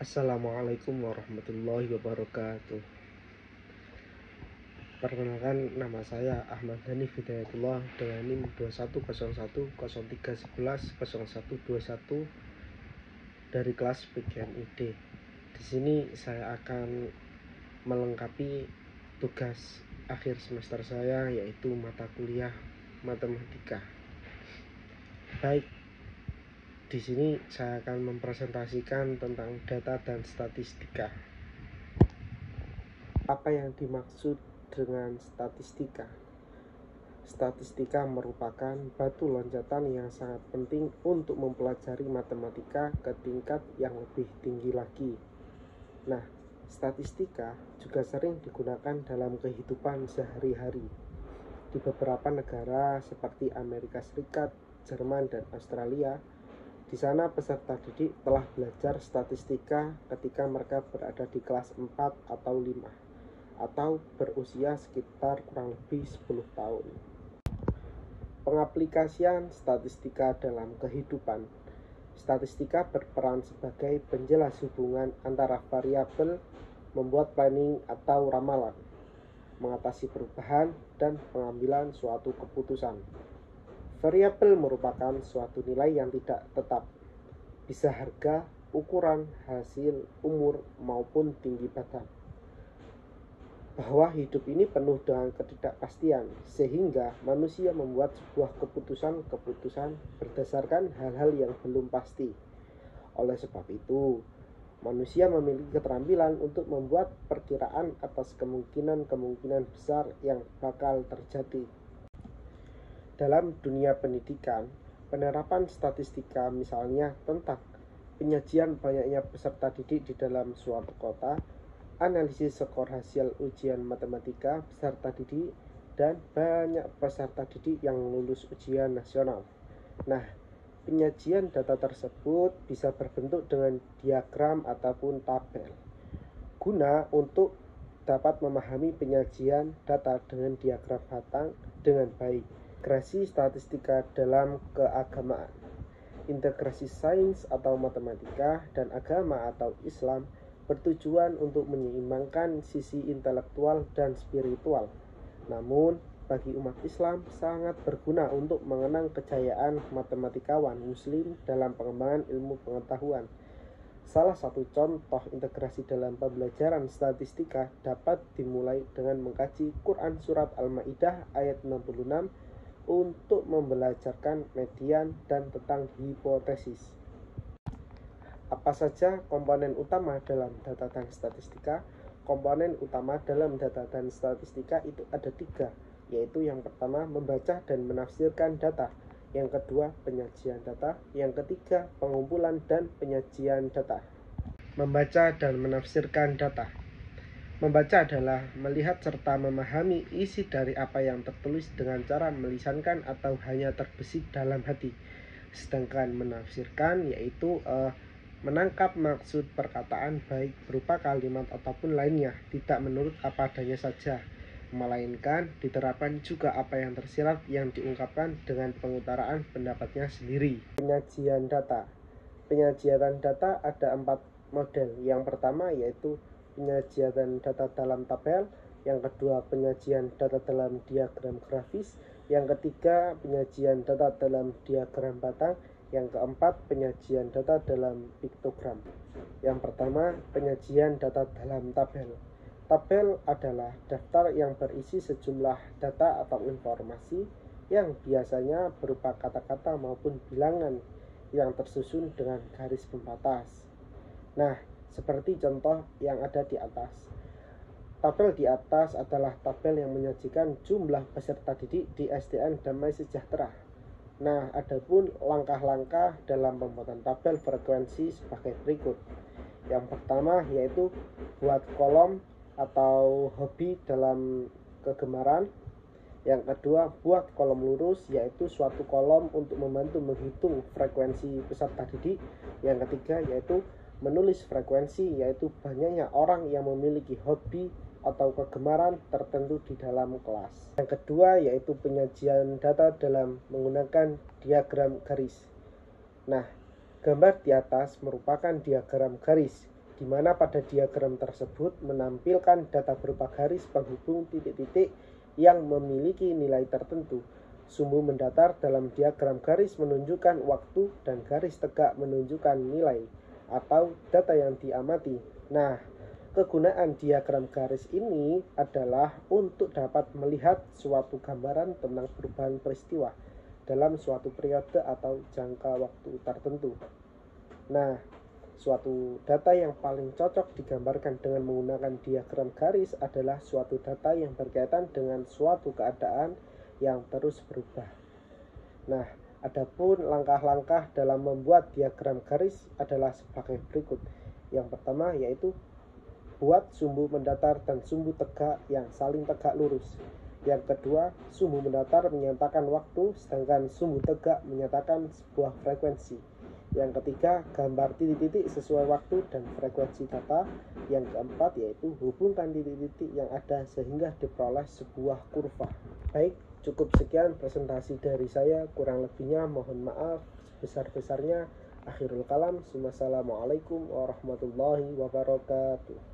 Assalamualaikum warahmatullahi wabarakatuh. Perkenalkan, nama saya Ahmad Hanif Hidayatullah dengan NIM 210103110121 dari kelas PGMID. Di sini saya akan melengkapi tugas akhir semester saya, yaitu mata kuliah matematika. Baik, di sini saya akan mempresentasikan tentang data dan statistika. Apa yang dimaksud dengan statistika? Statistika merupakan batu loncatan yang sangat penting untuk mempelajari matematika ke tingkat yang lebih tinggi lagi. Nah, statistika juga sering digunakan dalam kehidupan sehari-hari. Di beberapa negara seperti Amerika Serikat, Jerman, dan Australia, di sana peserta didik telah belajar statistika ketika mereka berada di kelas 4 atau 5, atau berusia sekitar kurang lebih 10 tahun. Pengaplikasian statistika dalam kehidupan. Statistika berperan sebagai penjelas hubungan antara variabel, membuat planning atau ramalan, mengatasi perubahan, dan pengambilan suatu keputusan. Variabel merupakan suatu nilai yang tidak tetap, bisa harga, ukuran, hasil, umur, maupun tinggi badan. Bahwa hidup ini penuh dengan ketidakpastian, sehingga manusia membuat sebuah keputusan berdasarkan hal-hal yang belum pasti. Oleh sebab itu, manusia memiliki keterampilan untuk membuat perkiraan atas kemungkinan besar yang bakal terjadi. Dalam dunia pendidikan, penerapan statistika misalnya tentang penyajian banyaknya peserta didik di dalam suatu kota, analisis skor hasil ujian matematika peserta didik, dan banyak peserta didik yang lulus ujian nasional. Nah, penyajian data tersebut bisa berbentuk dengan diagram ataupun tabel. Guna untuk dapat memahami penyajian data dengan diagram batang dengan baik. Integrasi statistika dalam keagamaan. Integrasi sains atau matematika dan agama atau Islam bertujuan untuk menyeimbangkan sisi intelektual dan spiritual. Namun, bagi umat Islam sangat berguna untuk mengenang kejayaan matematikawan Muslim dalam pengembangan ilmu pengetahuan. Salah satu contoh integrasi dalam pembelajaran statistika dapat dimulai dengan mengkaji Quran Surat Al-Ma'idah ayat 66 untuk membelajarkan median dan tentang hipotesis. Apa saja komponen utama dalam data dan statistika? Komponen utama dalam data dan statistika itu ada 3, yaitu yang pertama membaca dan menafsirkan data, yang kedua penyajian data, yang ketiga pengumpulan dan penyajian data. Membaca dan menafsirkan data. Membaca adalah melihat serta memahami isi dari apa yang tertulis dengan cara melisankan atau hanya terbesit dalam hati. Sedangkan menafsirkan yaitu menangkap maksud perkataan baik berupa kalimat ataupun lainnya, tidak menurut apa adanya saja, melainkan diterapkan juga apa yang tersirat yang diungkapkan dengan pengutaraan pendapatnya sendiri. Penyajian data. Penyajian data ada 4 model. Yang pertama yaitu penyajian data dalam tabel, yang kedua penyajian data dalam diagram grafis, yang ketiga penyajian data dalam diagram batang, yang keempat penyajian data dalam piktogram. Yang pertama penyajian data dalam tabel. Tabel adalah daftar yang berisi sejumlah data atau informasi yang biasanya berupa kata-kata maupun bilangan yang tersusun dengan garis pembatas. Nah, seperti contoh yang ada di atas. Tabel di atas adalah tabel yang menyajikan jumlah peserta didik di SDN Damai Sejahtera. Nah, adapun langkah-langkah dalam pembuatan tabel frekuensi sebagai berikut. Yang pertama yaitu buat kolom atau hobi dalam kegemaran. Yang kedua, buat kolom lurus, yaitu suatu kolom untuk membantu menghitung frekuensi peserta didik. Yang ketiga yaitu menulis frekuensi, yaitu banyaknya orang yang memiliki hobi atau kegemaran tertentu di dalam kelas. Yang kedua yaitu penyajian data dalam menggunakan diagram garis. Nah, gambar di atas merupakan diagram garis di mana pada diagram tersebut menampilkan data berupa garis penghubung titik-titik yang memiliki nilai tertentu. Sumbu mendatar dalam diagram garis menunjukkan waktu dan garis tegak menunjukkan nilai atau data yang diamati. Nah, kegunaan diagram garis ini adalah untuk dapat melihat suatu gambaran tentang perubahan peristiwa dalam suatu periode atau jangka waktu tertentu. Nah, suatu data yang paling cocok digambarkan dengan menggunakan diagram garis adalah suatu data yang berkaitan dengan suatu keadaan yang terus berubah. Nah, adapun langkah-langkah dalam membuat diagram garis adalah sebagai berikut. Yang pertama yaitu buat sumbu mendatar dan sumbu tegak yang saling tegak lurus. Yang kedua, sumbu mendatar menyatakan waktu, sedangkan sumbu tegak menyatakan sebuah frekuensi. Yang ketiga, gambar titik-titik sesuai waktu dan frekuensi data. Yang keempat yaitu hubungkan titik-titik yang ada sehingga diperoleh sebuah kurva. Baik, cukup sekian presentasi dari saya, kurang lebihnya mohon maaf sebesar-besarnya. Akhirul kalam, wassalamualaikum warahmatullahi wabarakatuh.